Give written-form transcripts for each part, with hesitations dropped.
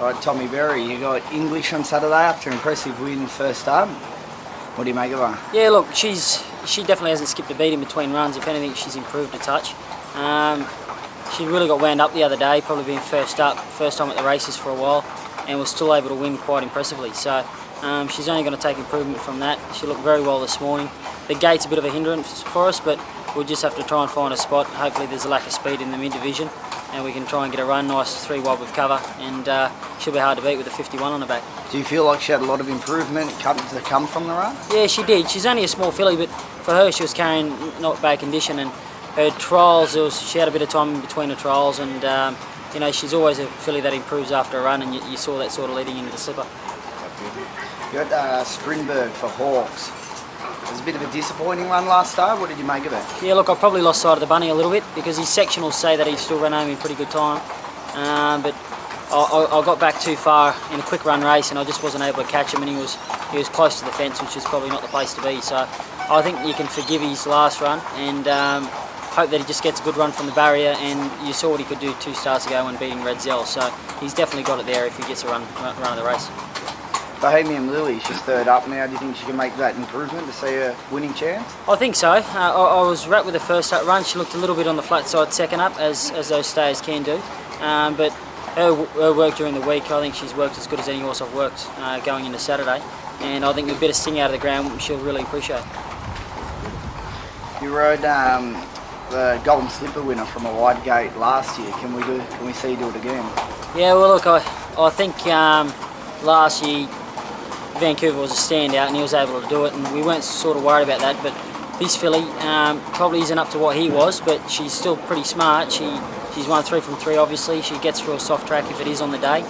All right, Tommy Berry, you got English on Saturday after an impressive win first up. What do you make of her? Yeah, look, she definitely hasn't skipped a beat in between runs. If anything, she's improved a touch. She really got wound up the other day, probably being first up, first time at the races for a while, and was still able to win quite impressively. So she's only going to take improvement from that. She looked very well this morning. The gate's a bit of a hindrance for us, but we'll just have to try and find a spot. Hopefully there's a lack of speed in the mid-division, and we can try and get a run, nice 3 wide with cover, and she'll be hard to beat with a 51 on her back. Do you feel like she had a lot of improvement to come from the run? Yeah, she did. She's only a small filly, but for her she was carrying not bad condition, and her trials, she had a bit of time in between her trials, and you know, she's always a filly that improves after a run, and you saw that sort of leading into the slipper. You got Strindberg for Hawks. It was a bit of a disappointing run last start. What did you make of it? Yeah, look, I probably lost sight of the bunny a little bit because his sectionals say that he still ran home in pretty good time, but I got back too far in a quick run race and I just wasn't able to catch him, and he was close to the fence, which is probably not the place to be. So I think you can forgive his last run and hope that he just gets a good run from the barrier, and you saw what he could do 2 starts ago when beating Red Zell, so he's definitely got it there if he gets a run of the race. Bohemian Lily, she's third up now. Do you think she can make that improvement to see a winning chance? I think so. I was wrapped with the first up run. She looked a little bit on the flat side second up, as those stayers can do. But her work during the week, I think she's worked as good as any horse I've worked going into Saturday. And I think with a bit of sting out of the ground, she'll really appreciate. You rode the Golden Slipper winner from a wide gate last year. Can we see you do it again? Yeah, well look, I think last year Vancouver was a standout and he was able to do it, and we weren't sort of worried about that, but this filly probably isn't up to what he was, but she's still pretty smart. She's won 3 from 3 obviously. She gets through a soft track if it is on the day,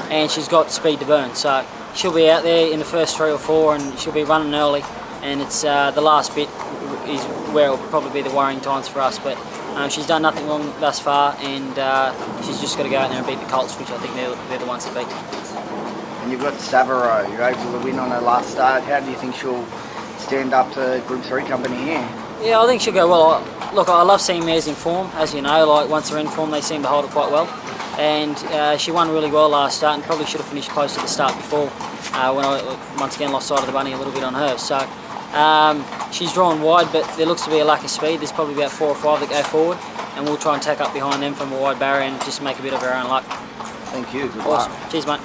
and she's got speed to burn, so she'll be out there in the first 3 or 4 and she'll be running early, and it's the last bit is where it'll probably be the worrying times for us, but she's done nothing wrong thus far, and she's just got to go out there and beat the Colts, which I think they're the ones to beat. And you've got Savaro, you're able to win on her last start. How do you think she'll stand up to Group 3 company here? Yeah, I think she'll go well. Look, I love seeing mares in form, as you know, like once they're in form they seem to hold it quite well. And she won really well last start and probably should have finished close to the start before when I once again lost sight of the bunny a little bit on her. So she's drawn wide, but there looks to be a lack of speed. There's probably about 4 or 5 that go forward, and we'll try and tack up behind them from a wide barrier and just make a bit of our own luck. Thank you, good Awesome. luck. Cheers, mate.